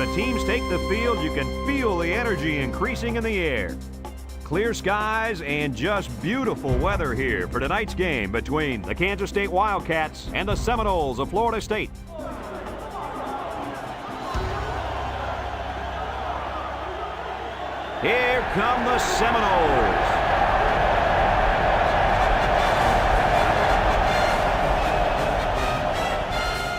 the teams take the field, you can feel the energy increasing in the air. Clear skies and just beautiful weather here for tonight's game between the Kansas State Wildcats and the Seminoles of Florida State. Here come the Seminoles.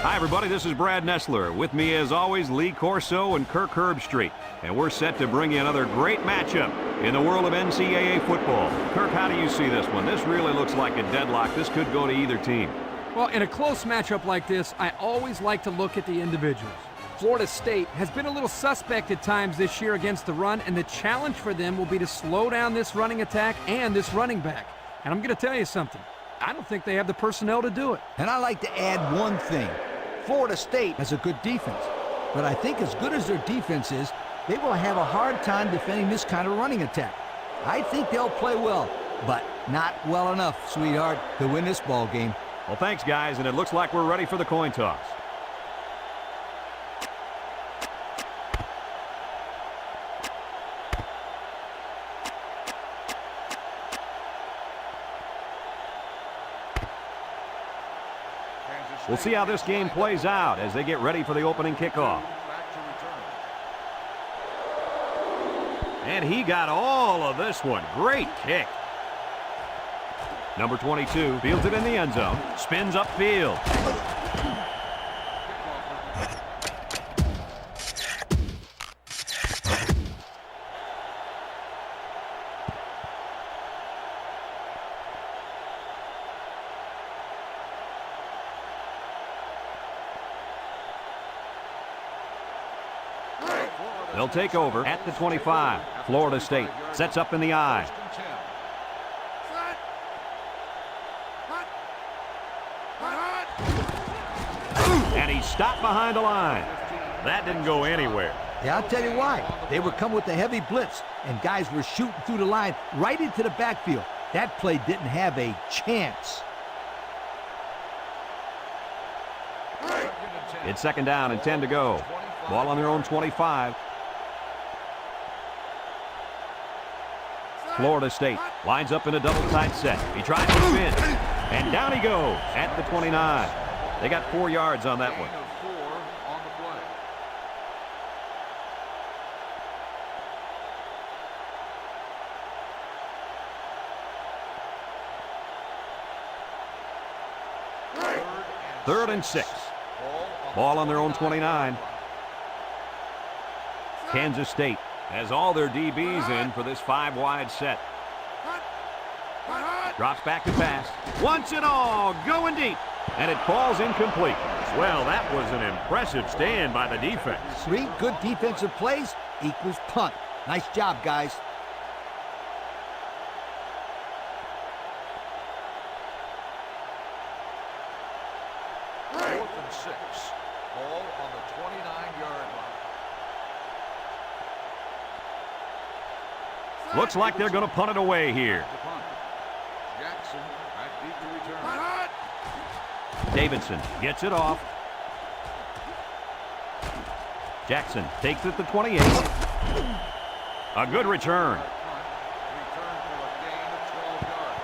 Hi, everybody. This is Brad Nessler. With me, as always, Lee Corso and Kirk Herbstreit. And we're set to bring you another great matchup in the world of NCAA football. Kirk, how do you see this one? This really looks like a deadlock. This could go to either team. Well, in a close matchup like this, I always like to look at the individuals. Florida State has been a little suspect at times this year against the run, and the challenge for them will be to slow down this running attack and this running back. And I'm going to tell you something. I don't think they have the personnel to do it. And I like to add one thing. Florida State has a good defense, but I think as good as their defense is, they will have a hard time defending this kind of running attack. I think they'll play well, but not well enough, sweetheart, to win this ball game. Well, thanks, guys, and it looks like we're ready for the coin toss. We'll see how this game plays out as they get ready for the opening kickoff. And he got all of this one. Great kick. Number 22 fields it in the end zone. Spins upfield. They'll take over at the 25. Florida State sets up in the I. And he stopped behind the line. That didn't go anywhere. Yeah, I'll tell you why. They were coming with a heavy blitz, and guys were shooting through the line right into the backfield. That play didn't have a chance. It's second down and 10 to go. Ball on their own 25. Florida State lines up in a double tight set. He tries to spin, and down he goes at the 29. They got 4 yards on that one. Third and 6. Ball on their own 29. Kansas State has all their DBs in for this 5-wide set. Drops back to pass. Once and all, going deep. And it falls incomplete. Well, that was an impressive stand by the defense. 3 good defensive plays equals punt. Nice job, guys. Fourth and 6. Ball on the 29-yard line. Looks like they're going to punt it away here. Jackson back deep to return. Davidson gets it off. Jackson takes it to 28. A good return. Return for a gain of 12 yards.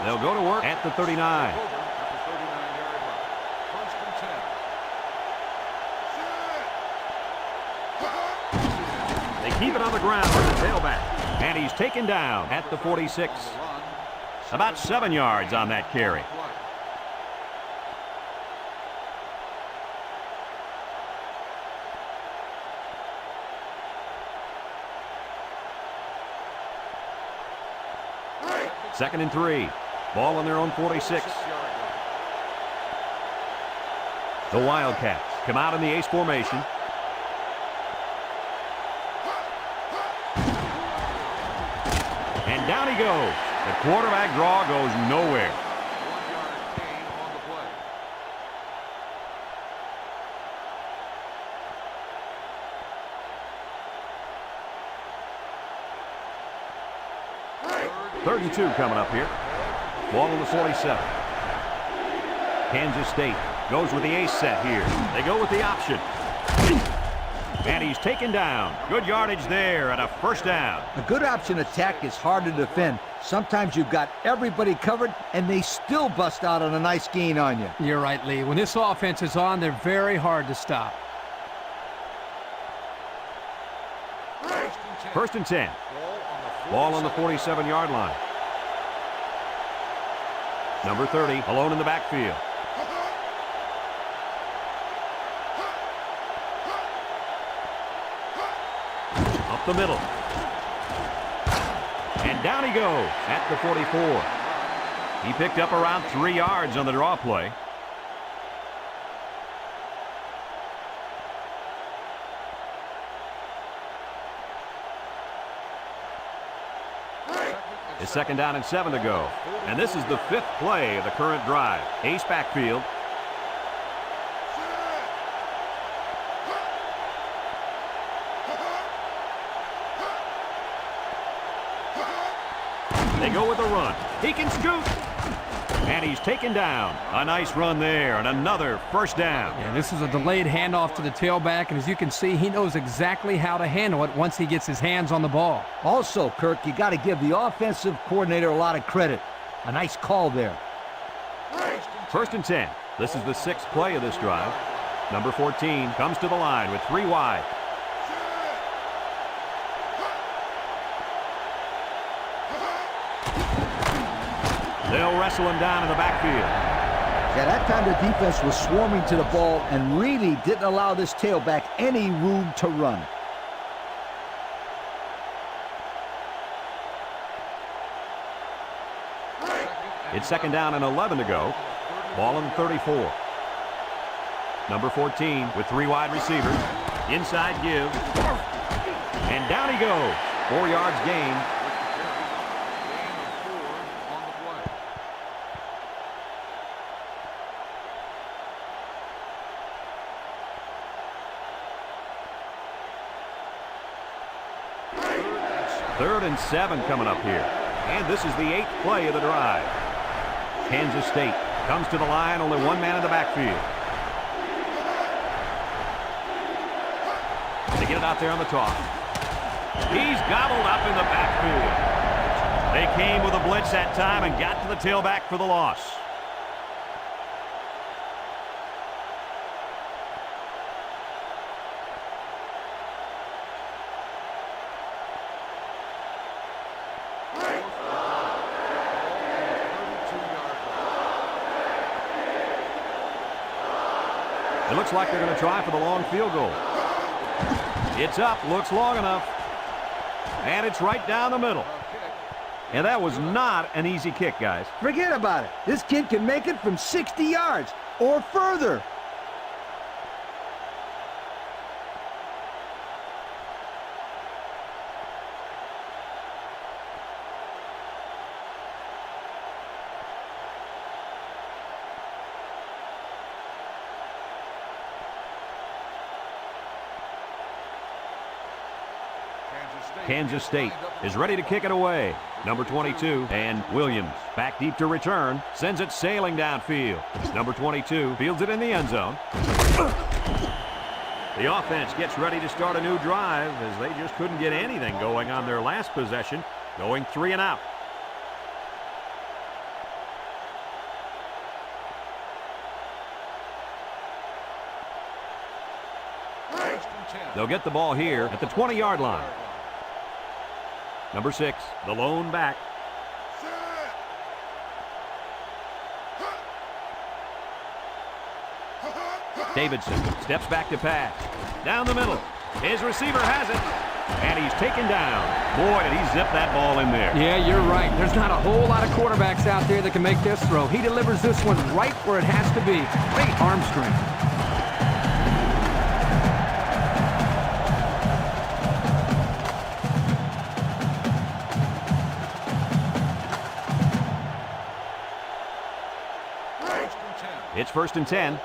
They'll go to work at the 39. They keep it on the ground with the tailback. And he's taken down at the 46. About 7 yards on that carry. Second and 3. Ball on their own 46. The Wildcats come out in the ace formation. And down he goes. The quarterback draw goes nowhere. 1-yard gain on the play. 3rd and 2 coming up here. Ball on the 47. Kansas State goes with the ace set here. They go with the option. And he's taken down. Good yardage there and a first down. A good option attack is hard to defend. Sometimes you've got everybody covered, and they still bust out on a nice gain on you. You're right, Lee. When this offense is on, they're very hard to stop. 1st and 10. Ball on the 47-yard line. Number 30, alone in the backfield. Up the middle. And down he goes at the 44. He picked up around 3 yards on the draw play. It's 2nd down and 7 to go. And this is the 5th play of the current drive. Ace backfield. They go with a run. He can scoot. And he's taken down. A nice run there and another first down. Yeah, this is a delayed handoff to the tailback, and as you can see, he knows exactly how to handle it once he gets his hands on the ball. Also, Kirk, you got to give the offensive coordinator a lot of credit. A nice call there. 1st and 10. This is the 6th play of this drive. Number 14 comes to the line with 3 wide. They'll wrestle him down in the backfield. Yeah, that time the defense was swarming to the ball and really didn't allow this tailback any room to run. It's 2nd down and 11 to go. Ball on the 34. Number 14 with 3 wide receivers. Inside give. And down he goes. 4 yards gain. Third and 7 coming up here. And this is the 8th play of the drive. Kansas State comes to the line, only 1 man in the backfield. They get it out there on the toss. He's gobbled up in the backfield. They came with a blitz that time and got to the tailback for the loss. It looks like they're going to try for the long field goal. It's up, looks long enough. And it's right down the middle. And that was not an easy kick, guys. Forget about it. This kid can make it from 60 yards or further. Kansas State is ready to kick it away. Number 22, and Williams back deep to return. Sends it sailing downfield. Number 22 fields it in the end zone. The offense gets ready to start a new drive as they just couldn't get anything going on their last possession, going 3 and out. They'll get the ball here at the 20-yard line. Number 6, the lone back. Davidson steps back to pass. Down the middle. His receiver has it. And he's taken down. Boy, did he zip that ball in there. Yeah, you're right. There's not a whole lot of quarterbacks out there that can make this throw. He delivers this one right where it has to be. Great arm strength. It's 1st and 10.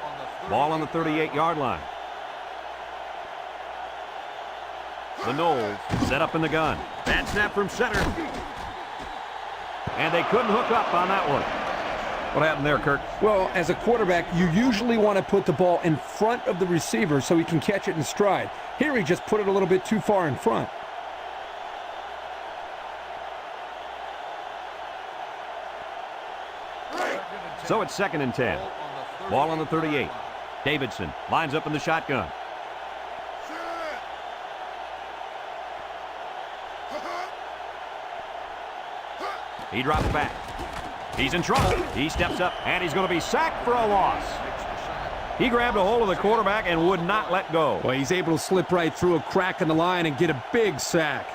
Ball on the 38-yard line. The Knowles set up in the gun. Bad snap from center. and they couldn't hook up on that one. What happened there, Kirk? Well, as a quarterback, you usually want to put the ball in front of the receiver so he can catch it in stride. Here he just put it a little bit too far in front. So it's 2nd and 10. Ball on the 38. Davidson lines up in the shotgun. He drops back. He's in trouble. He steps up, and he's going to be sacked for a loss. He grabbed a hold of the quarterback and would not let go. Well, he's able to slip right through a crack in the line and get a big sack.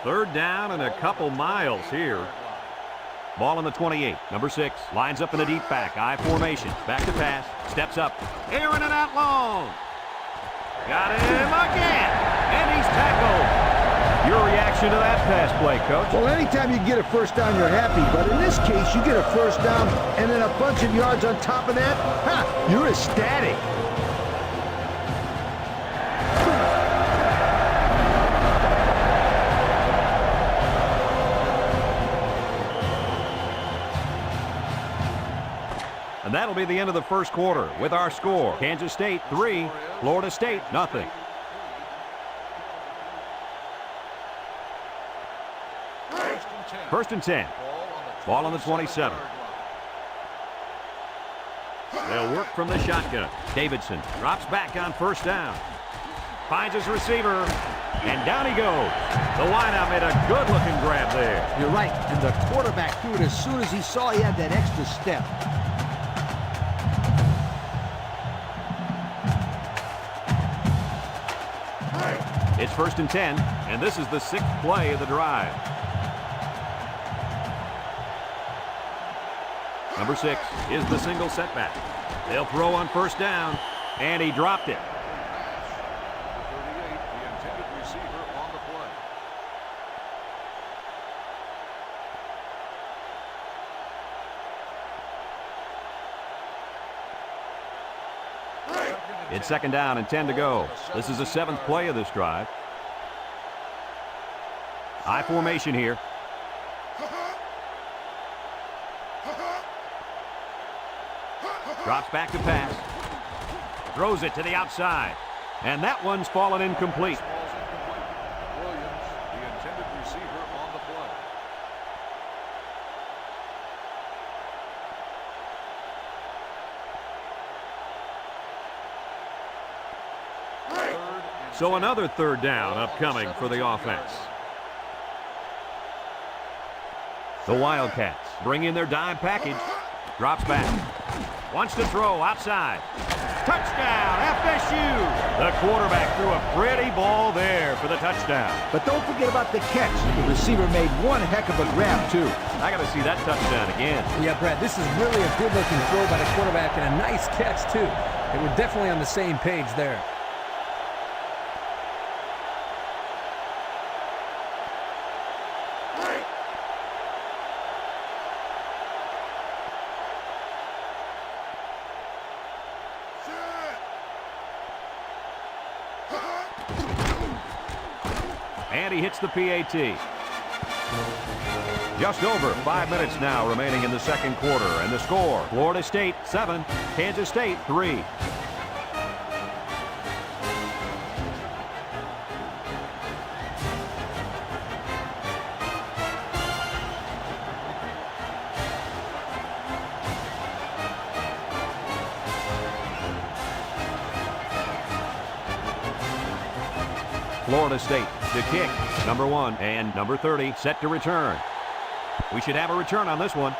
Third down and a couple miles here. Ball on the 28. Number 6 lines up in the deep back. I formation. Back to pass. Steps up. Airing it out long. Got him again. And he's tackled. Your reaction to that pass play, Coach? Well, anytime you get a first down, you're happy. But in this case, you get a first down and then a bunch of yards on top of that. You're ecstatic. And that'll be the end of the first quarter with our score. Kansas State 3, Florida State nothing. First and 10. Ball on the 27. They'll work from the shotgun. Davidson drops back on first down. Finds his receiver, and down he goes. The wideout made a good-looking grab there. You're right, and the quarterback threw it as soon as he saw he had that extra step. It's first and 10, and this is the 6th play of the drive. Number 6 is the single setback. They'll throw on first down, and he dropped it. The intended receiver on the play. It's 2nd down and 10 to go. This is the 7th play of this drive. I formation here. Drops back to pass. Throws it to the outside. And that one's fallen incomplete. Williams, the intended receiver on the play. So another 3rd down upcoming for the offense. The Wildcats bring in their dime package. Drops back. Wants to throw outside. Touchdown, FSU! The quarterback threw a pretty ball there for the touchdown. But don't forget about the catch. The receiver made one heck of a grab, too. I got to see that touchdown again. Yeah, Brad, this is really a good-looking throw by the quarterback and a nice catch, too. They were definitely on the same page there. And he hits the PAT. Just over 5 minutes now remaining in the 2nd quarter. And the score, Florida State 7, Kansas State 3. Florida State to kick. Number 1 and number 30 set to return. We should have a return on this one.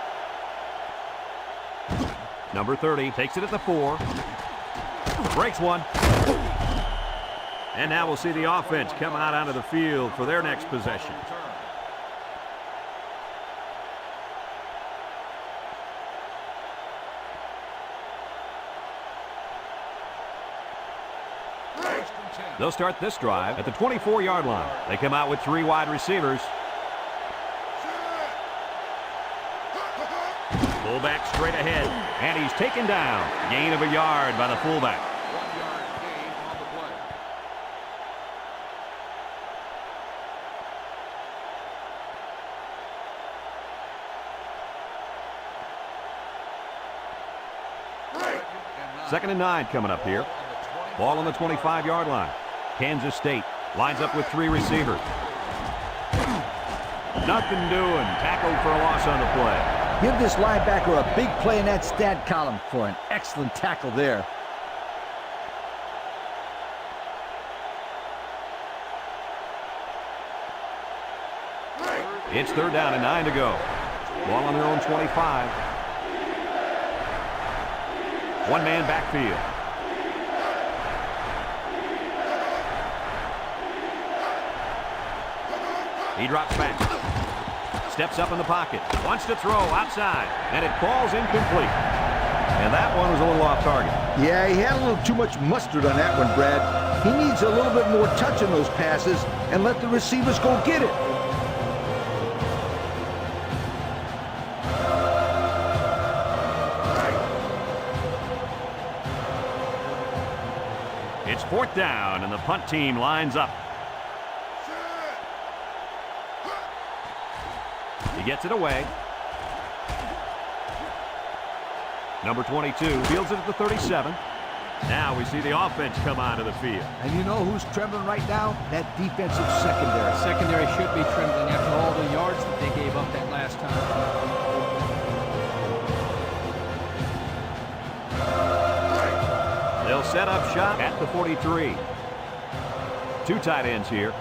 Number 30 takes it at the 4. Breaks one. And now we'll see the offense come out onto the field for their next possession. They'll start this drive at the 24-yard line. They come out with 3 wide receivers. Fullback straight ahead, and he's taken down. Gain of a yard by the fullback. 1 yard gain on the play. 2nd and 9 coming up here. Ball on the 25-yard line. Kansas State lines up with 3 receivers. Nothing doing. Tackled for a loss on the play. Give this linebacker a big play in that stat column for an excellent tackle there. It's 3rd down and 9 to go. Ball on their own 25. One-man backfield. He drops back. Steps up in the pocket. Wants to throw outside. And it falls incomplete. And that one was a little off target. Yeah, he had a little too much mustard on that one, Brad. He needs a little bit more touch in those passes and let the receivers go get it. It's 4th down, and the punt team lines up. He gets it away. Number 22 fields it at the 37. Now we see the offense come onto the field. And you know who's trembling right now? That defensive secondary. Secondary should be trembling after all the yards that they gave up that last time. They'll set up shop at the 43. 2 tight ends here.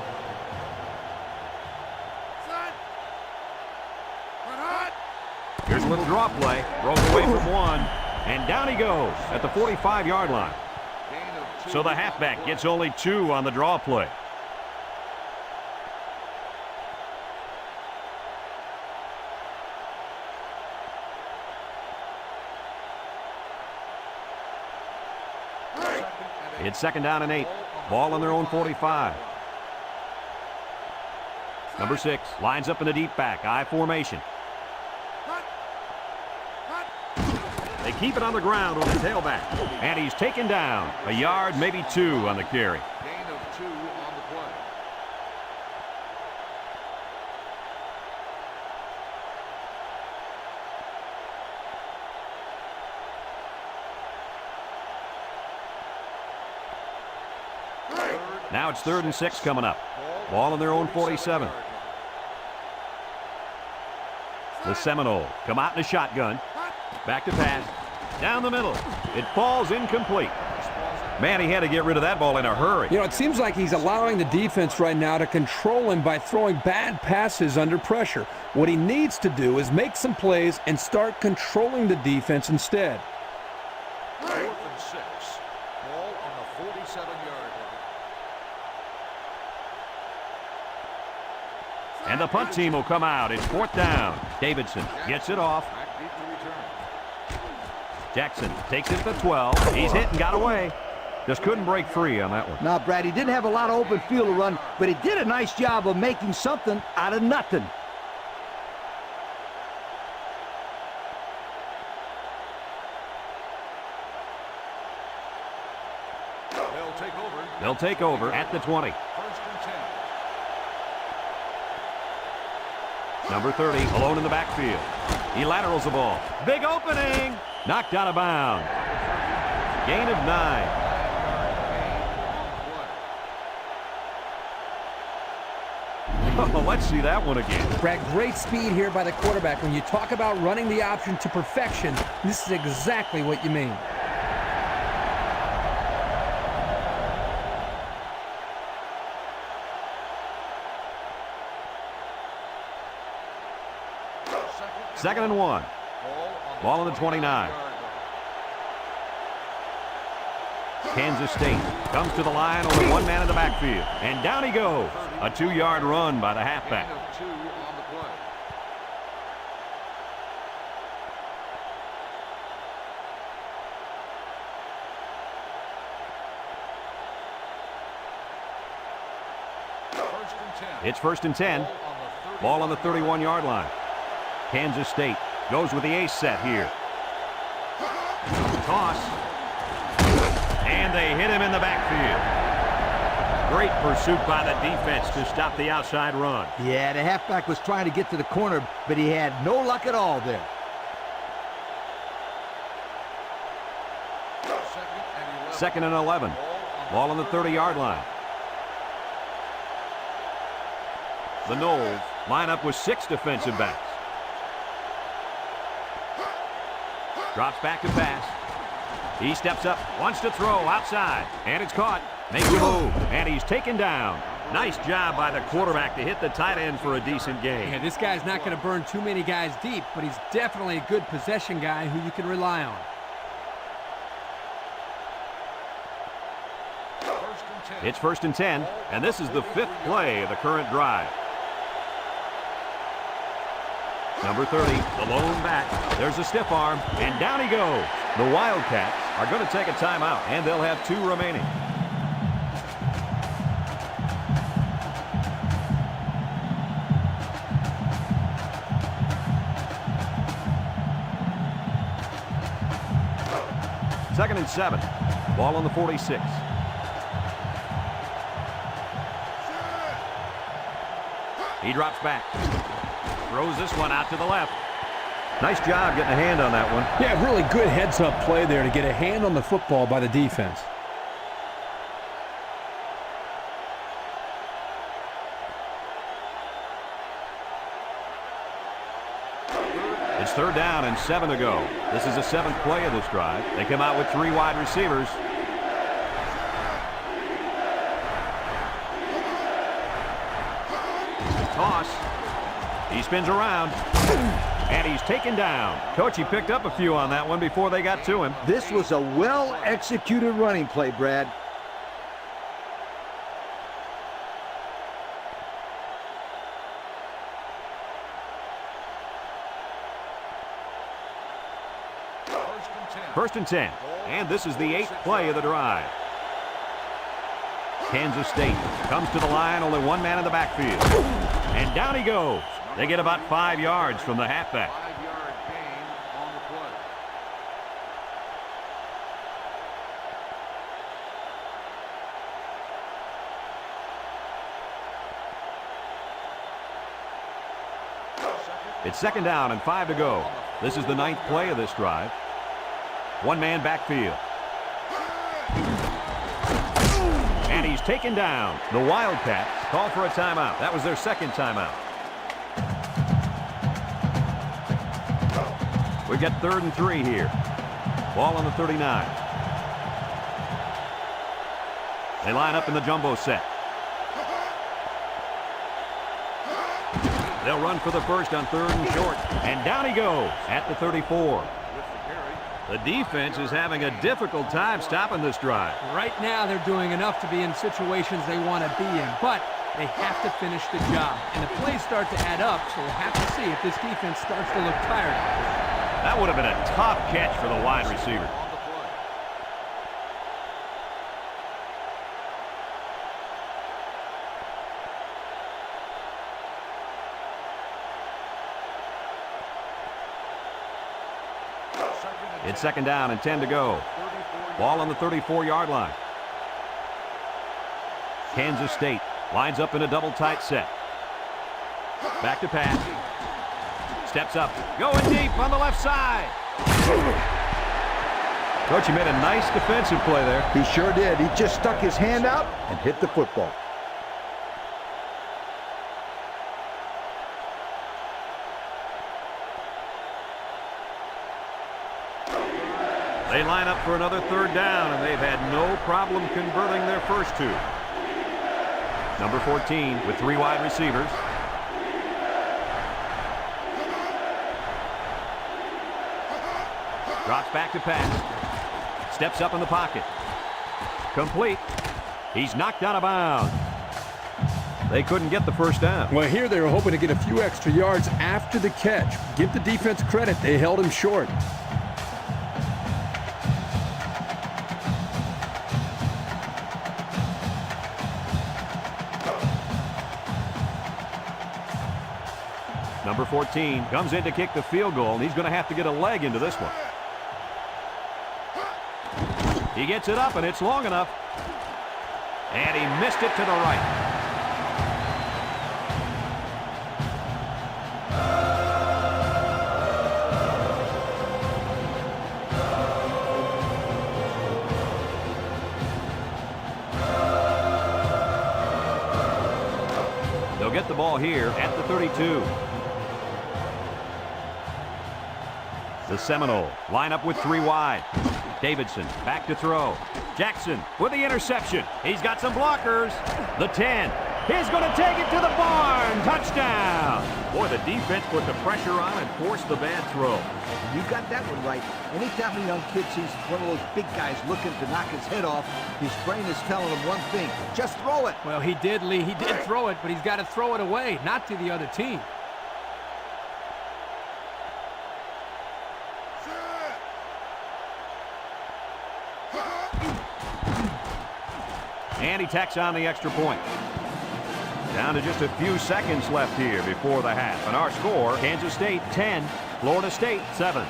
Here's a little draw play. Rolls away from one. And down he goes at the 45-yard line. So the halfback gets only 2 on the draw play. It's 2nd down and 8. Ball on their own 45. Number 6 lines up in the deep back. I formation. They keep it on the ground on the tailback. And he's taken down. A yard, maybe 2 on the carry. Gain of 2 on the play. Now it's 3rd and 6 coming up. Ball on their own 47. The Seminoles come out in a shotgun. Back to pass. Down the middle. It falls incomplete. Man, he had to get rid of that ball in a hurry. You know, it seems like he's allowing the defense right now to control him by throwing bad passes under pressure. What he needs to do is make some plays and start controlling the defense instead. 4th and 6. Ball on the 47-yard line. And the punt team will come out. It's 4th down. Davidson gets it off. Back deep to return. Jackson takes it to the 12. He's hit and got away. Just couldn't break free on that one. Now, Brad, he didn't have a lot of open field to run, but he did a nice job of making something out of nothing. They'll take over at the 20. 1st and 10. Number 30 alone in the backfield. He laterals the ball. Big opening. Knocked out of bounds. Gain of 9. Oh, let's see that one again. Brad, great speed here by the quarterback. When you talk about running the option to perfection, this is exactly what you mean. Second and 1. Ball on the 29. Kansas State comes to the line, only 1 man in the backfield. And down he goes. A 2-yard run by the halfback. Gain of 2 on the play. It's 1st and 10. Ball on the 31-yard line. Kansas State goes with the ace set here. Toss. And they hit him in the backfield. Great pursuit by the defense to stop the outside run. Yeah, the halfback was trying to get to the corner, but he had no luck at all there. 2nd and 11. Ball on the 30-yard line. The Noles line up with 6 defensive backs. Drops back to pass. He steps up, wants to throw outside, and it's caught. Makes a move, and he's taken down. Nice job by the quarterback to hit the tight end for a decent gain. Yeah, this guy's not going to burn too many guys deep, but he's definitely a good possession guy who you can rely on. It's 1st and 10, and this is the 5th play of the current drive. Number 30, the lone back. There's a stiff arm, and down he goes. The Wildcats are going to take a timeout, and they'll have 2 remaining. Second and 7. Ball on the 46. He drops back. Throws this one out to the left. Nice job getting a hand on that one. Yeah, really good heads-up play there to get a hand on the football by the defense. It's 3rd down and 7 to go. This is the 7th play of this drive. They come out with 3 wide receivers. Toss. He spins around, and he's taken down. Coach, he picked up a few on that one before they got to him. This was a well-executed running play, Brad. First and 10, and this is the 8th play of the drive. Kansas State comes to the line, only 1 man in the backfield. And down he goes. They get about 5 yards from the halfback. 5-yard gain on the play. It's 2nd down and 5 to go. This is the 9th play of this drive. 1 man backfield. And he's taken down. The Wildcats call for a timeout. That was their 2nd timeout. We've got 3rd and 3 here. Ball on the 39. They line up in the jumbo set. They'll run for the first on 3rd and short. And down he goes at the 34. The defense is having a difficult time stopping this drive. Right now, they're doing enough to be in situations they want to be in, but they have to finish the job. And the plays start to add up, so we'll have to see if this defense starts to look tired. That would have been a tough catch for the wide receiver. It's 2nd down and 10 to go. Ball on the 34-yard line. Kansas State lines up in a double tight set. Back to pass. Steps up. Going deep on the left side. Coach, he made a nice defensive play there. He sure did. He just stuck his hand out and hit the football. They line up for another 3rd down, and they've had no problem converting their first 2. Number 14 with 3 wide receivers. Drops back to pass. Steps up in the pocket. Complete. He's knocked out of bounds. They couldn't get the first down. Well, here they were hoping to get a few extra yards after the catch. Give the defense credit. They held him short. Number 14 comes in to kick the field goal, and he's going to have to get a leg into this one. He gets it up, and it's long enough. And he missed it to the right. the ball here at the 32. The Seminoles line up with 3 wide. Davidson back to throw. Jackson with the interception. He's got some blockers. The 10. He's going to take it to the barn. Touchdown. Boy, the defense put the pressure on and forced the bad throw. You got that one right. Anytime a young kid sees one of those big guys looking to knock his head off, his brain is telling him one thing: just throw it. Well, he did, Lee. He did throw it, but he's got to throw it away, not to the other team. And he tacks on the extra point. Down to just a few seconds left here before the half. And our score, Kansas State 10, Florida State 7.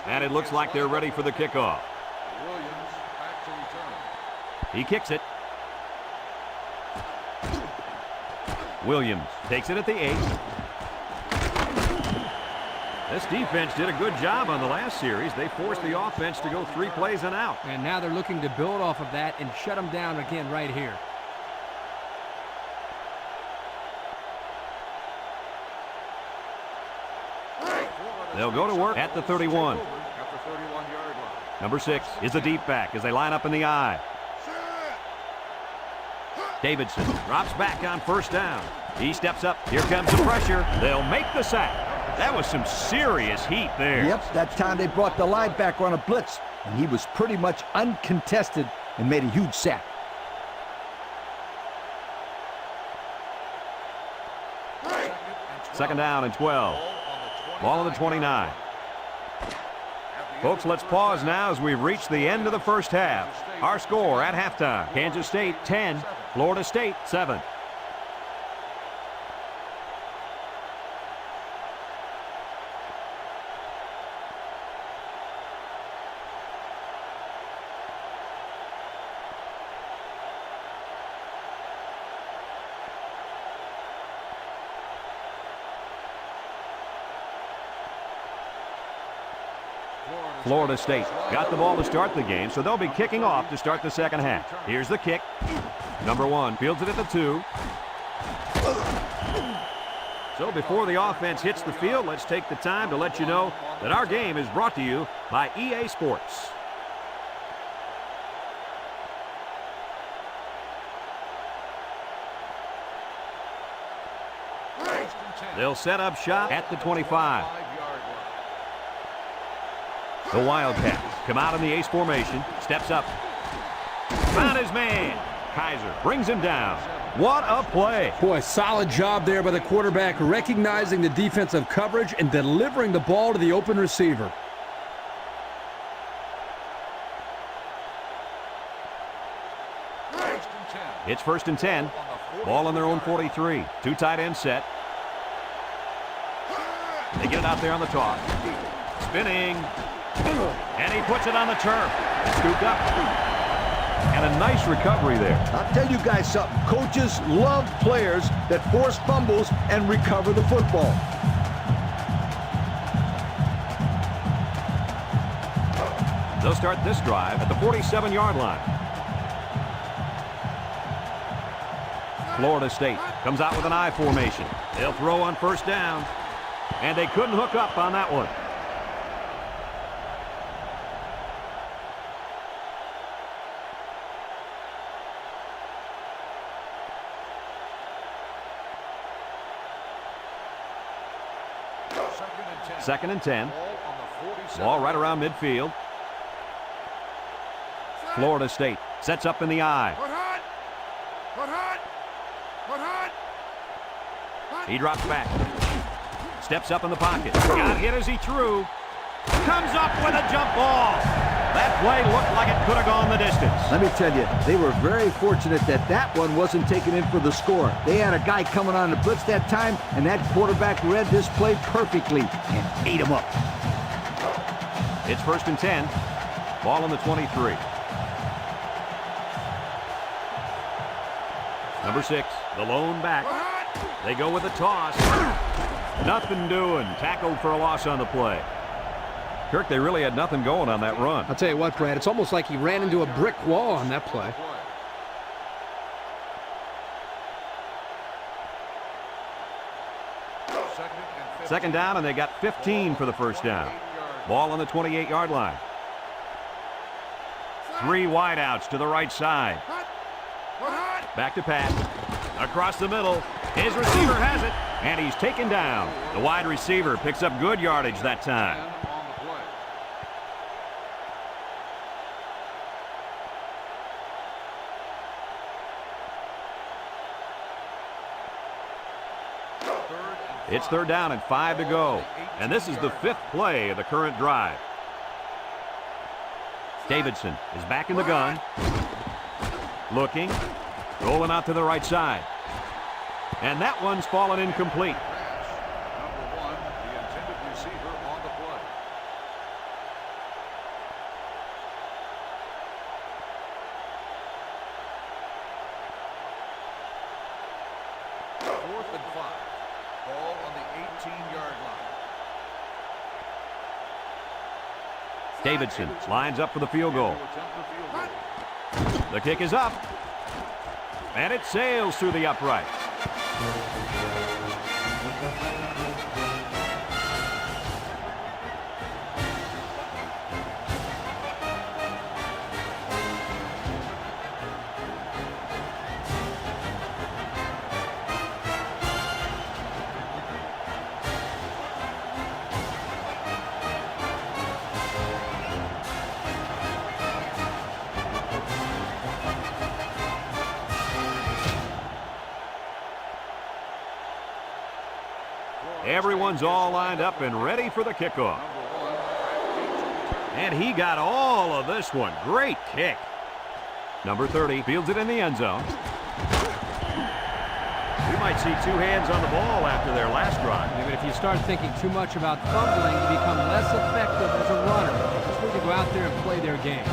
And it looks like they're ready for the kickoff. Williams back to return. He kicks it. Williams takes it at the 8. This defense did a good job on the last series. They forced the offense to go 3 plays and out. And now they're looking to build off of that and shut them down again right here. They'll go to work at the 31. At the 31-yard line. Number 6 is a deep back as they line up in the I. Davidson drops back on first down. He steps up. Here comes the pressure. They'll make the sack. That was some serious heat there. Yep, that time they brought the linebacker on a blitz, and he was pretty much uncontested and made a huge sack. Second down and 12. Ball on the 29. Folks, let's pause now as we've reached the end of the first half. Our score at halftime, Kansas State 10, Florida State 7. Florida State got the ball to start the game, so they'll be kicking off to start the second half. Here's the kick. Number 1 fields it at the 2. So before the offense hits the field, let's take the time to let you know that our game is brought to you by EA Sports. They'll set up shop at the 25. The Wildcats come out in the ace formation, steps up. Found his man. Kaiser brings him down. What a play. Boy, solid job there by the quarterback, recognizing the defensive coverage and delivering the ball to the open receiver. It's 1st and 10. Ball on their own 43. 2 tight ends set. They get it out there on the toss. Spinning. And he puts it on the turf. Scooped up. And a nice recovery there. I'll tell you guys something. Coaches love players that force fumbles and recover the football. They'll start this drive at the 47-yard line. Florida State comes out with an I formation. They'll throw on first down. And they couldn't hook up on that one. Second and 10. Ball right around midfield. Florida State sets up in the I. He drops back. Steps up in the pocket. Got hit as he threw. Comes up with a jump ball. That play looked like it could have gone the distance. Let me tell you, they were very fortunate that that one wasn't taken in for the score. They had a guy coming on the blitz that time, and that quarterback read this play perfectly and ate him up. It's 1st and 10. Ball on the 23. Number 6, the lone back. They go with a toss. Nothing doing. Tackled for a loss on the play. Kirk, they really had nothing going on that run. I'll tell you what, Brad, it's almost like he ran into a brick wall on that play. Second down, and they got 15 for the first down. Ball on the 28-yard line. 3 wideouts to the right side. Back to pass. Across the middle. His receiver has it, and he's taken down. The wide receiver picks up good yardage that time. It's third down and 5 to go. And this is the 5th play of the current drive. Davidson is back in the gun. Looking. Rolling out to the right side. And that one's fallen incomplete. Number 1, the intended receiver on the play. Fourth and 5. Ball on the 18-yard line. Davidson lines up for the field goal. The kick is up. And it sails through the upright. Everyone's all lined up and ready for the kickoff. And he got all of this one. Great kick. Number 30 fields it in the end zone. We might see 2 hands on the ball after their last drive. But if you start thinking too much about fumbling, you become less effective as a runner. Just need to go out there and play their game.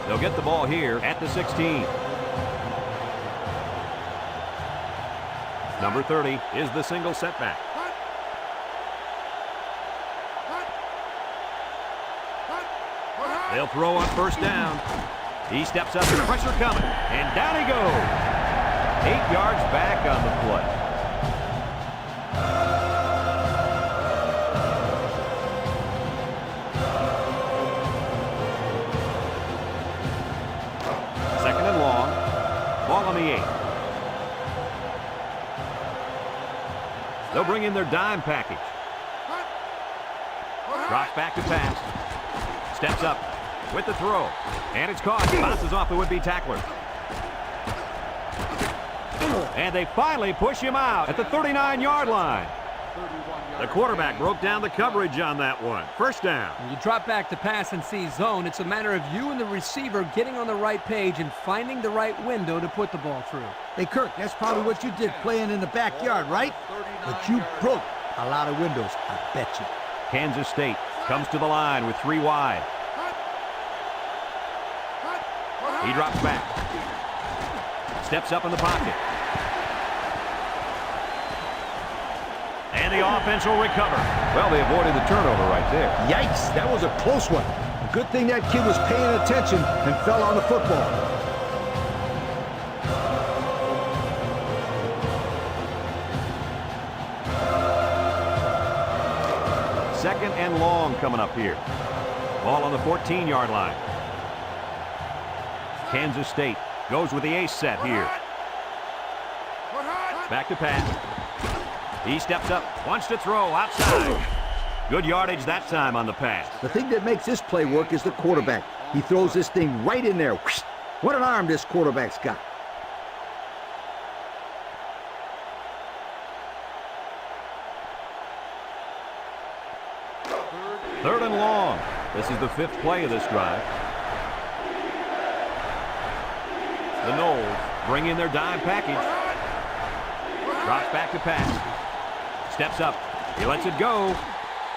They'll get the ball here at the 16. Number 30 is the single setback. They'll throw on first down. He steps up, and pressure coming, and down he goes. 8 yards back on the play. Second and long. Ball on the 8. They'll bring in their dime package. Drops back to pass. Steps up with the throw. And it's caught. Bounces off the would-be tackler. And they finally push him out at the 39-yard line. The quarterback broke down the coverage on that one. First down. When you drop back to pass and see zone, it's a matter of you and the receiver getting on the right page and finding the right window to put the ball through. Hey, Kirk, that's probably what you did playing in the backyard, right? But you broke a lot of windows, I bet you. Kansas State comes to the line with 3 wide. He drops back. Steps up in the pocket. And the offense will recover. Well, they avoided the turnover right there. Yikes, that was a close one. Good thing that kid was paying attention and fell on the football. Second and long coming up here. Ball on the 14-yard line. Kansas State goes with the ace set here. Back to pass. He steps up, wants to throw outside. Good yardage that time on the pass. The thing that makes this play work is the quarterback. He throws this thing right in there. What an arm this quarterback's got. Third and long. This is the 5th play of this drive. The Noles bring in their dime package. Drops back to pass. Steps up. He lets it go.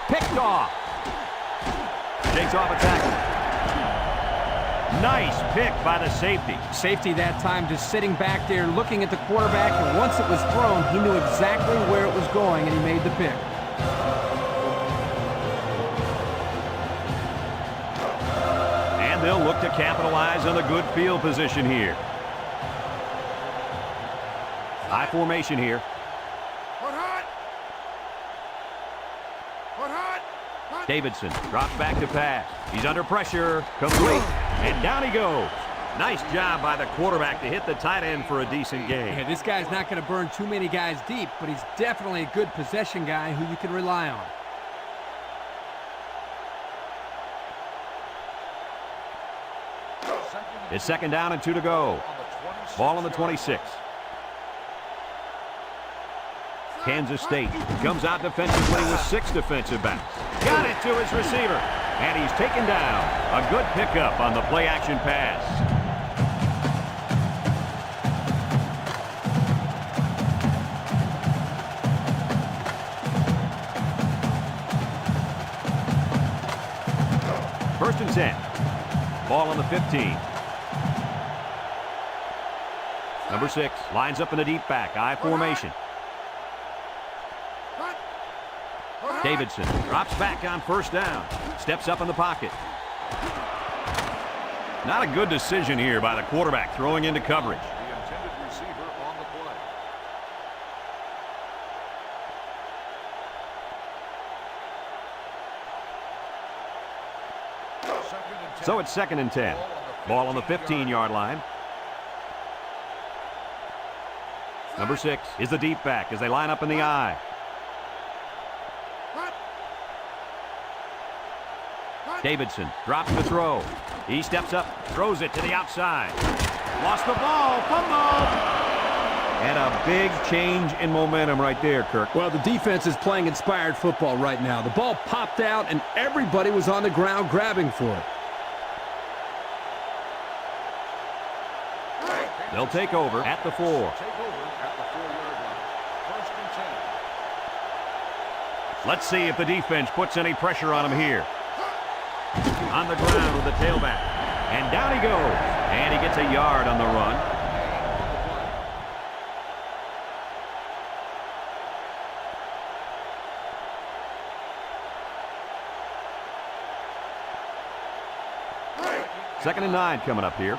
Picked off. Shakes off a tackle. Nice pick by the safety. Safety that time just sitting back there looking at the quarterback, and once it was thrown, he knew exactly where it was going, and he made the pick. And they'll look to capitalize on the good field position here. High formation here. Davidson drops back to pass. He's under pressure. Complete. And down he goes. Nice job by the quarterback to hit the tight end for a decent gain. Yeah, this guy's not going to burn too many guys deep, but he's definitely a good possession guy who you can rely on. It's second down and 2 to go. Ball on the 26. Kansas State comes out defensively with 6 defensive backs. Got it to his receiver. And he's taken down. A good pickup on the play-action pass. First and 10. Ball on the 15. Number 6 lines up in the deep back. I formation. Davidson drops back on first down. Steps up in the pocket. Not a good decision here by the quarterback throwing into coverage. The intended receiver on the play. So it's second and 10. Ball on the 15-yard line. Number 6 is the deep back as they line up in the I. Davidson drops the throw. He steps up, throws it to the outside. Lost the ball, fumble. And a big change in momentum right there, Kirk. Well, the defense is playing inspired football right now. The ball popped out, and everybody was on the ground grabbing for it. They'll take over at the 4. Take over at the 4-yard line. First and 10. Let's see if the defense puts any pressure on him here. On the ground with the tailback. And down he goes. And he gets a yard on the run. Second and 9 coming up here.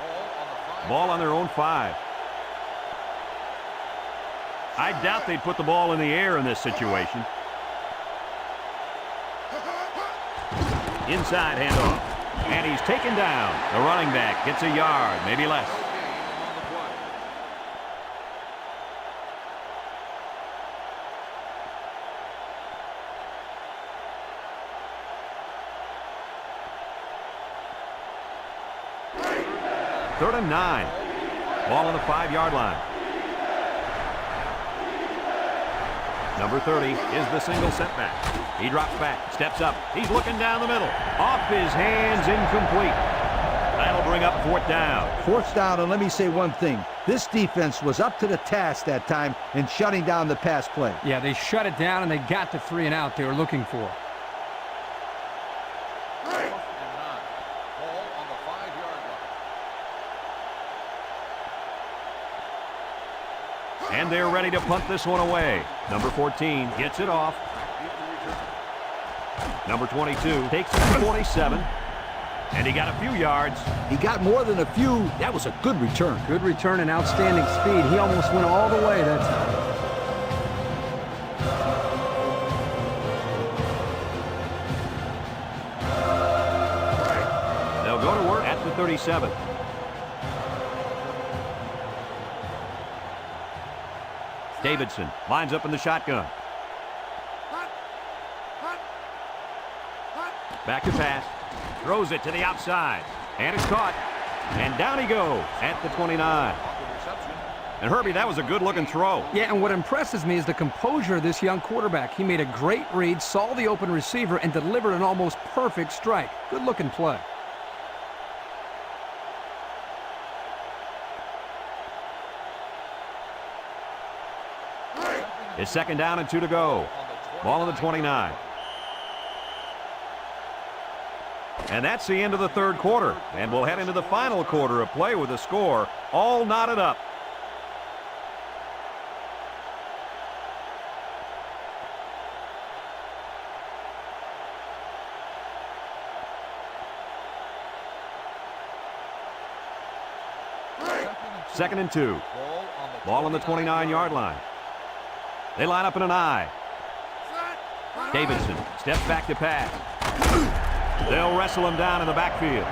Ball on their own 5. I doubt they'd put the ball in the air in this situation. Inside handoff. And he's taken down. The running back gets a yard, maybe less. Third and 9. Ball on the 5-yard line. Number 30 is the single setback. He drops back, steps up. He's looking down the middle. Off his hands, incomplete. That'll bring up 4th down. 4th down, and let me say one thing. This defense was up to the task that time in shutting down the pass play. Yeah, they shut it down, and they got the 3 and out they were looking for. And they're ready to punt this one away. Number 14 gets it off. Number 22 takes it to 47. And he got a few yards. He got more than a few. That was a good return. Good return and outstanding speed. He almost went all the way that time. They'll go to work at the 37. Davidson lines up in the shotgun. Back to pass. Throws it to the outside. And it's caught. And down he goes at the 29. And Herbie, that was a good-looking throw. Yeah, and what impresses me is the composure of this young quarterback. He made a great read, saw the open receiver, and delivered an almost perfect strike. Good-looking play. It's second down and 2 to go. Ball on the 29. And that's the end of the third quarter. And we'll head into the final quarter of play with the score all knotted up. Second and 2. Ball on the 29-yard line. They line up in an I. Davidson steps back to pass. They'll wrestle him down in the backfield.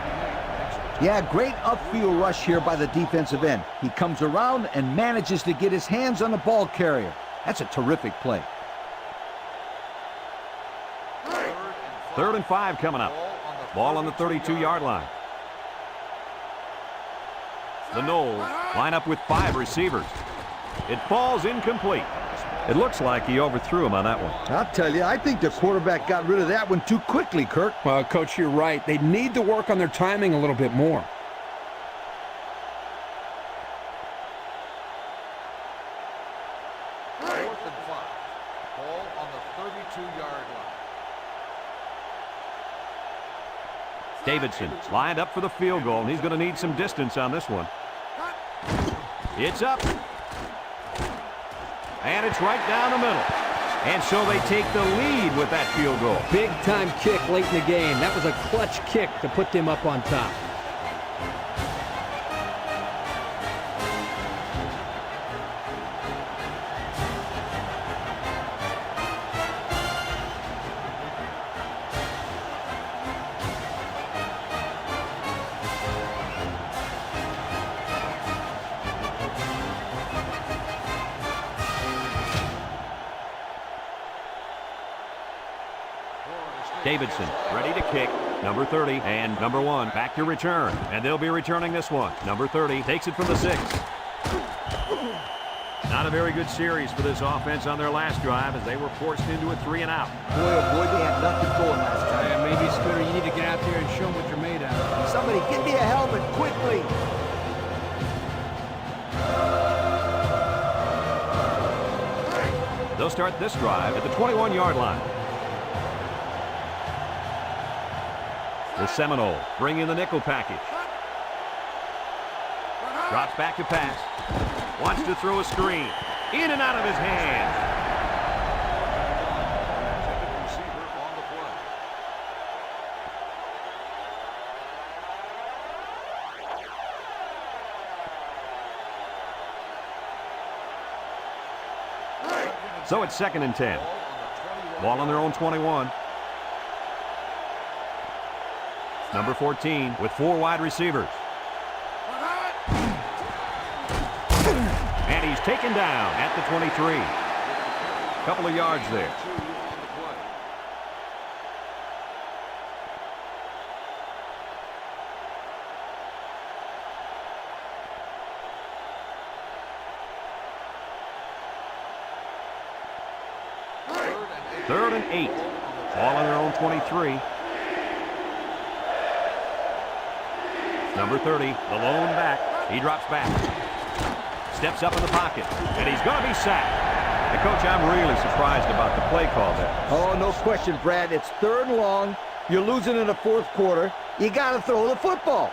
Yeah, great upfield rush here by the defensive end. He comes around and manages to get his hands on the ball carrier. That's a terrific play. Third and 5 coming up. Ball on the 32-yard line. The Noles line up with 5 receivers. It falls incomplete. It looks like he overthrew him on that one. I'll tell you, I think the quarterback got rid of that one too quickly, Kirk. Well, Coach, you're right. They need to work on their timing a little bit more. Fourth and 5. Ball on the 32-yard line. Davidson lined up for the field goal, and he's going to need some distance on this one. It's up. And it's right down the middle. And so they take the lead with that field goal. Big-time kick late in the game. That was a clutch kick to put them up on top. Davidson ready to kick. Number 30 and number 1 back to return. And they'll be returning this one. Number 30 takes it from the 6. Not a very good series for this offense on their last drive as they were forced into a 3 and out. Boy, oh boy, they had nothing going last time. Yeah, maybe, Scooter, you need to get out there and show them what you're made of. Somebody get me a helmet quickly. They'll start this drive at the 21-yard line. The Seminoles bring in the nickel package. Drops back to pass. Wants to throw a screen. In and out of his hands. Receiver on the play. So it's second and 10. Ball on their own 21. Number 14 with 4 wide receivers. And he's taken down at the 23. Couple of yards there. Third and 8. Ball on their own 23. Number 30, the lone back. He drops back. Steps up in the pocket. And he's going to be sacked. And, Coach, I'm really surprised about the play call there. Oh, no question, Brad. It's 3rd and long. You're losing in the 4th quarter. You got to throw the football.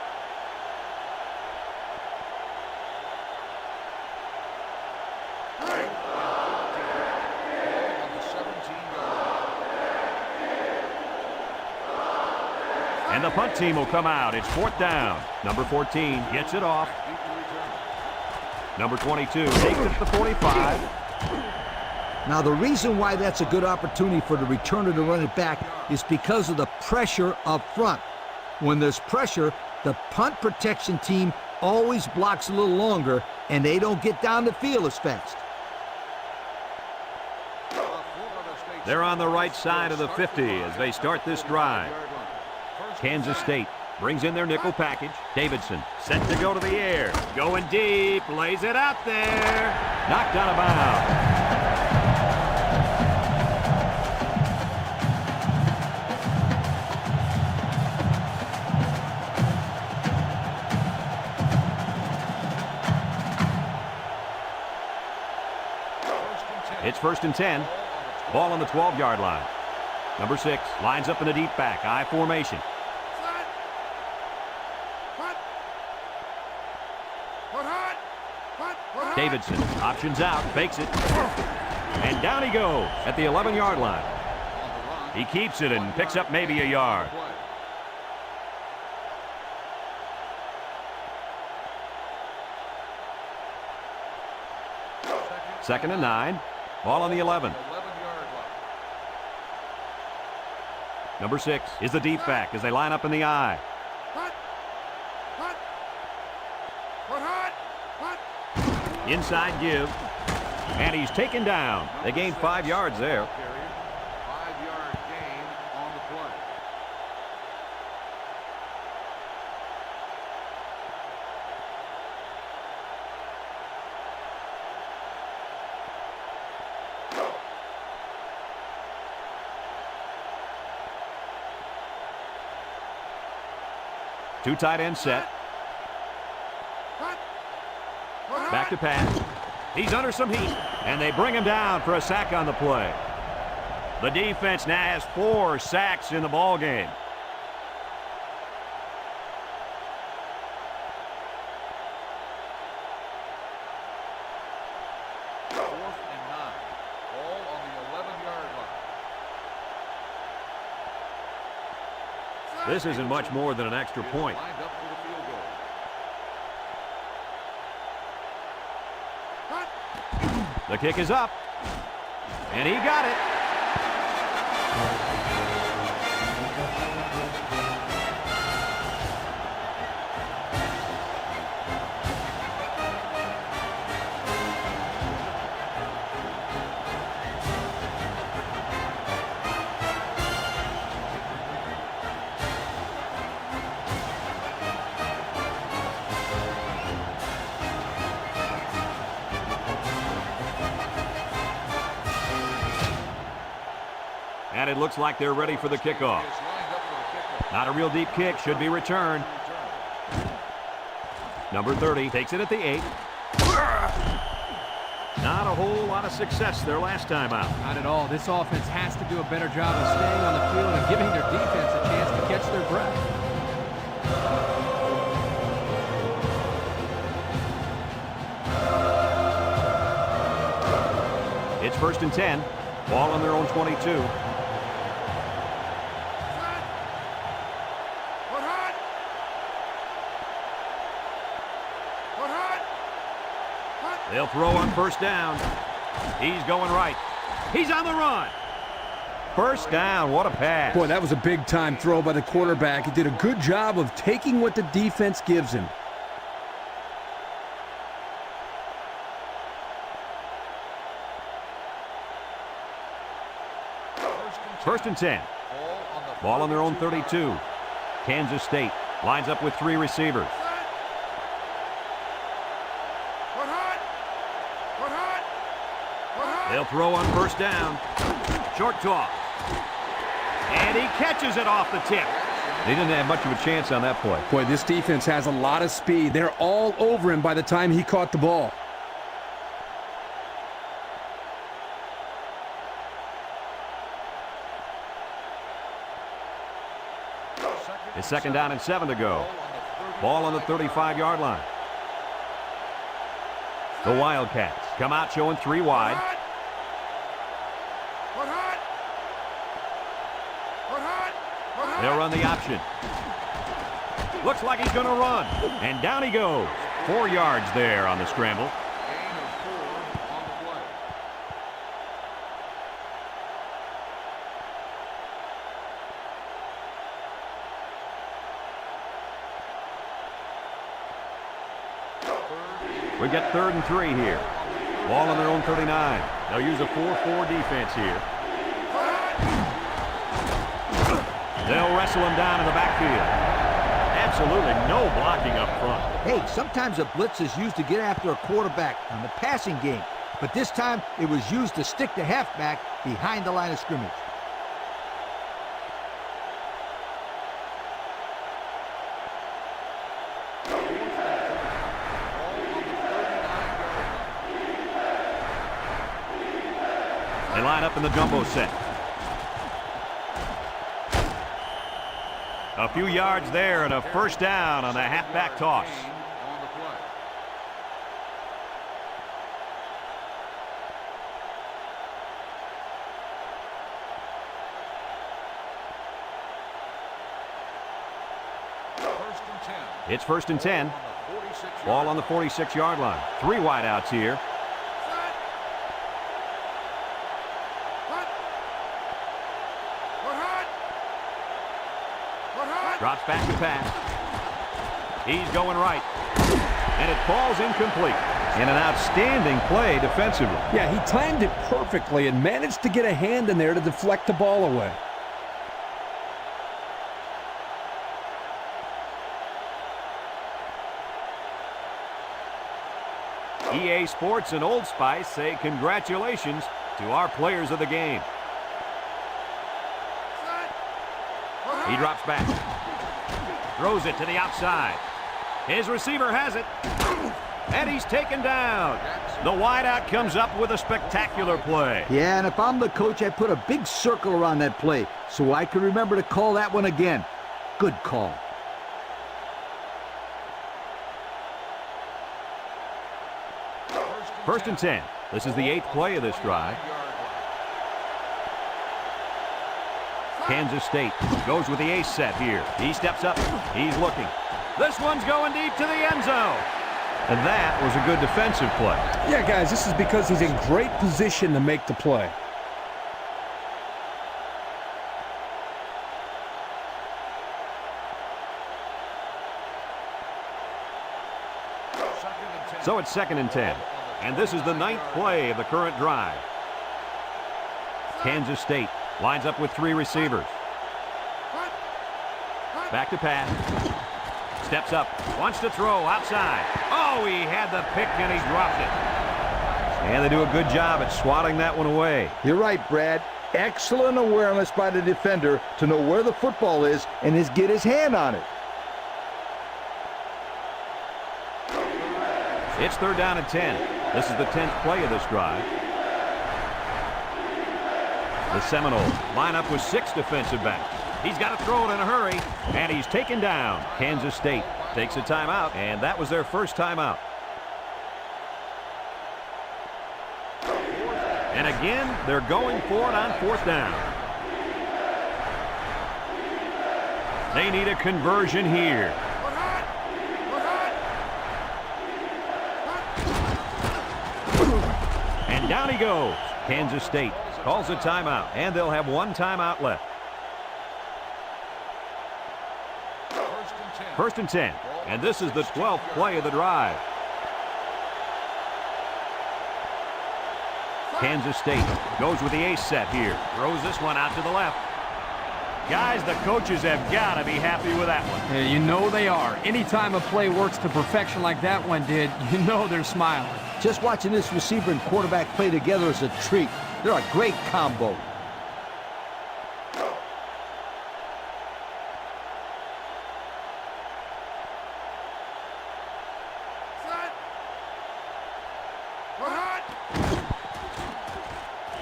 And the punt team will come out. It's 4th down. Number 14 gets it off. Number 22 takes it to the 45. Now, the reason why that's a good opportunity for the returner to run it back is because of the pressure up front. When there's pressure, the punt protection team always blocks a little longer, and they don't get down the field as fast. They're on the right side of the 50 as they start this drive. Kansas State brings in their nickel package. Davidson set to go to the air. Going deep. Lays it out there. Knocked out of bounds. It's 1st and 10. Ball on the 12-yard line. Number 6 lines up in a deep back. I formation. Davidson options out, fakes it, and down he goes at the 11-yard line. He keeps it and picks up maybe a yard. Second and 9. Ball on the 11. Number 6 is the deep back as they line up in the I. Inside give. And he's taken down. They gained 5 yards there. 5-yard gain on the play. Two tight end set. Back to pass. He's under some heat, and they bring him down for a sack on the play. The defense now has 4 sacks in the ball game. Fourth and 9. Ball on the 11-yard line. This isn't much more than an extra point. Lined up for the field goal. The kick is up, and he got it. And it looks like they're ready for the kickoff. Not a real deep kick, should be returned. Number 30 takes it at the 8. Not a whole lot of success their last time out. Not at all. This offense has to do a better job of staying on the field and giving their defense a chance to catch their breath. It's first and 10. Ball on their own 22. They'll throw on first down. He's going right. He's on the run. First down. What a pass. Boy, that was a big-time throw by the quarterback. He did a good job of taking what the defense gives him. First and 10. Ball on their own 32. Kansas State lines up with 3 receivers. They'll throw on first down. Short toss. And he catches it off the tip. They didn't have much of a chance on that play. Boy, this defense has a lot of speed. They're all over him by the time he caught the ball. It's second down and 7 to go. Ball on the 35-yard line. The Wildcats come out showing 3 wide. They'll run the option. Looks like he's going to run. And down he goes. 4 yards there on the scramble. Gain of 4 on the play. We get 3rd and 3 here. Ball on their own 39. They'll use a 4-4 defense here. They'll wrestle him down in the backfield. Absolutely no blocking up front. Hey, sometimes a blitz is used to get after a quarterback on the passing game, but this time it was used to stick the halfback behind the line of scrimmage. They line up in the jumbo set. A few yards there and a first down on the halfback toss. On the play. First and 10. It's 1st and 10. Ball Ball on on the 46-yard the 46-yard line. 3 wideouts here. Drops back to pass. He's going right. And it falls incomplete. And an outstanding play defensively. Yeah, he timed it perfectly and managed to get a hand in there to deflect the ball away. EA Sports and Old Spice say congratulations to our players of the game. He drops back. Throws it to the outside. His receiver has it. And he's taken down. The wideout comes up with a spectacular play. Yeah, and if I'm the coach, I put a big circle around that play so I can remember to call that one again. Good call. First and 10. This is the 8th play of this drive. Kansas State goes with the ace set here. He steps up. He's looking. This one's going deep to the end zone. And that was a good defensive play. Yeah, guys, this is because he's in great position to make the play. So it's 2nd and 10. And this is the 9th play of the current drive. Kansas State lines up with 3 receivers. Back to pass. Steps up. Wants to throw outside. Oh, he had the pick and he dropped it. And they do a good job at swatting that one away. You're right, Brad. Excellent awareness by the defender to know where the football is and get his hand on it. It's 3rd down and 10. This is the 10th play of this drive. The Seminoles line up with 6 defensive backs. He's got to throw it in a hurry, and he's taken down. Kansas State takes a timeout, and that was their first timeout. And again, they're going for it on 4th down. They need a conversion here. And down he goes. Kansas State calls a timeout, and they'll have 1 timeout left. First and 10, and this is the 12th play of the drive. Kansas State goes with the ace set here. Throws this one out to the left. Guys, the coaches have got to be happy with that one. Yeah, you know they are. Anytime a play works to perfection like that one did, you know they're smiling. Just watching this receiver and quarterback play together is a treat. They're a great combo.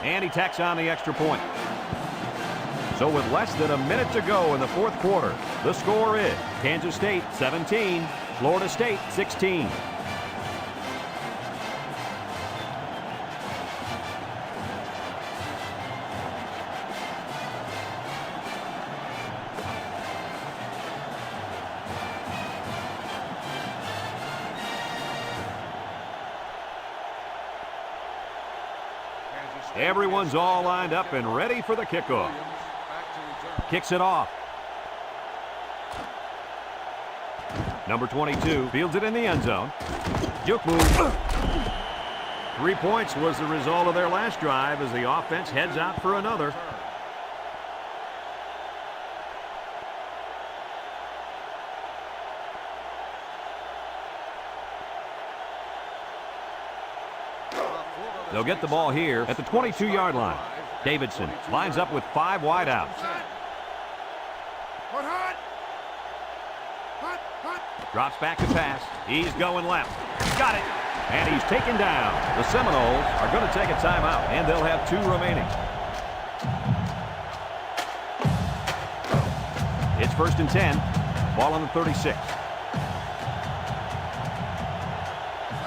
And he tacks on the extra point. So with less than a minute to go in the 4th quarter, the score is Kansas State 17, Florida State 16. Everyone's all lined up and ready for the kickoff. Kicks it off. Number 22 fields it in the end zone. Juke move. 3 points was the result of their last drive as the offense heads out for another. They'll get the ball here at the 22-yard line. Davidson lines up with 5 wideouts. Drops back to pass. He's going left. Got it. And he's taken down. The Seminoles are going to take a timeout, and they'll have 2 remaining. It's 1st and 10. Ball on the 36.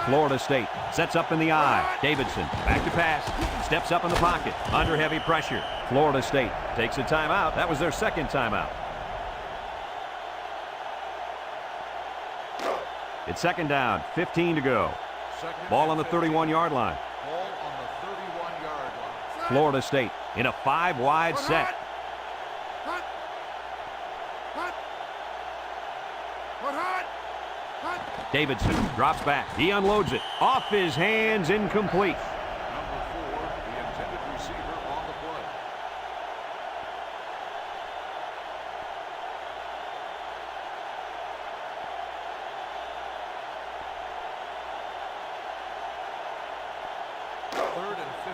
Florida State sets up in the I. Davidson back to pass. Steps up in the pocket. Under heavy pressure. Florida State takes a timeout. That was their 2nd timeout. It's second down, 15 to go. Ball on the 31-yard line. Ball on the 31-yard line. Florida State in a 5-wide set. Davidson drops back. He unloads it. Off his hands, incomplete. Number 4, the intended receiver on the play.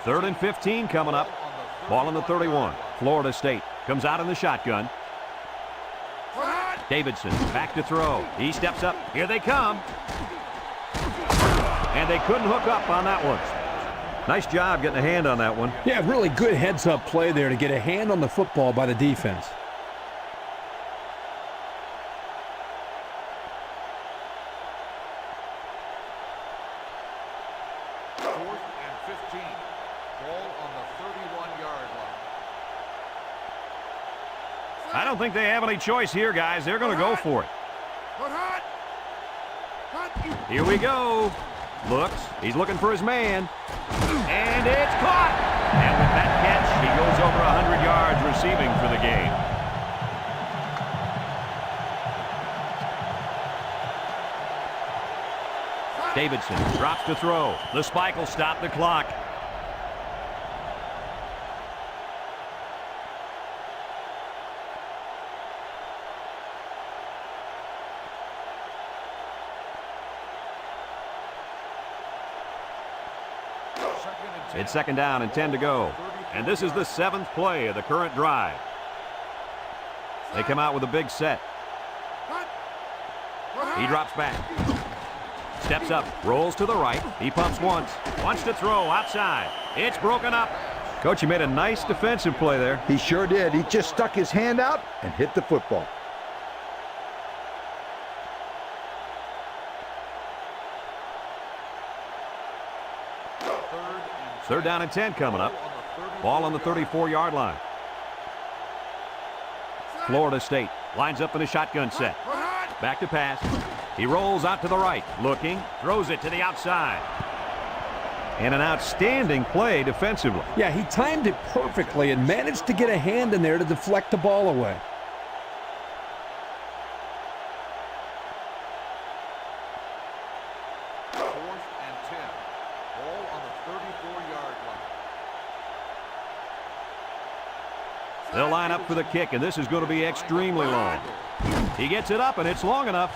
Third and 15 coming up. Ball on the 31. Florida State comes out in the shotgun. Davidson back to throw. He steps up. Here they come. And they couldn't hook up on that one. Nice job getting a hand on that one. Yeah, really good heads-up play there to get a hand on the football by the defense. Fourth and 15. Ball on the 31-yard line. I don't think they have any choice here, guys. They're going to go for it. Here we go. Looks. He's looking for his man. And it's caught. And with that catch, he goes over 100 yards receiving for the game. Davidson drops to throw. The spike will stop the clock. It's second down and 10 to go. And this is the 7th play of the current drive. They come out with a big set. He drops back. Steps up, rolls to the right. He pumps once. Wants to throw outside. It's broken up. Coach, you made a nice defensive play there. He sure did. He just stuck his hand out and hit the football. Third down and 10 coming up. Ball on the 34-yard line. Florida State lines up in a shotgun set. Back to pass. He rolls out to the right. Looking. Throws it to the outside. And an outstanding play defensively. Yeah, he timed it perfectly and managed to get a hand in there to deflect the ball away. They'll line up for the kick, and this is going to be extremely long. He gets it up, and it's long enough.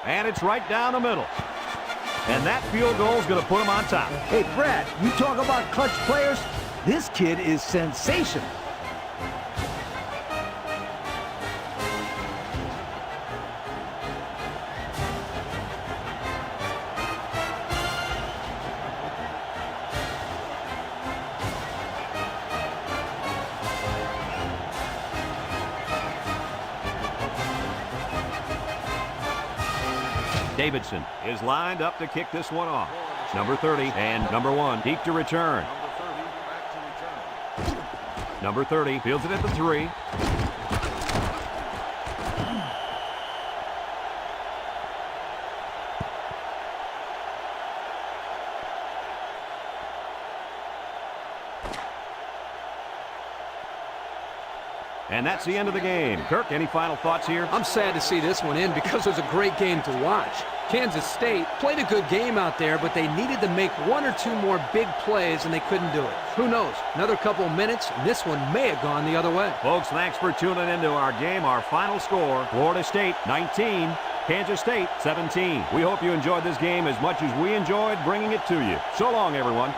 And it's right down the middle. And that field goal is going to put him on top. Hey, Brad, you talk about clutch players? This kid is sensational. Davidson is lined up to kick this one off. Number 30 and number 1 deep to return. Number 30 fields it at the 3. And that's the end of the game. Kirk, any final thoughts here? I'm sad to see this one end because it was a great game to watch. Kansas State played a good game out there, but they needed to make 1 or 2 more big plays, and they couldn't do it. Who knows? Another couple minutes, and this one may have gone the other way. Folks, thanks for tuning into our game. Our final score, Florida State 19, Kansas State 17. We hope you enjoyed this game as much as we enjoyed bringing it to you. So long, everyone.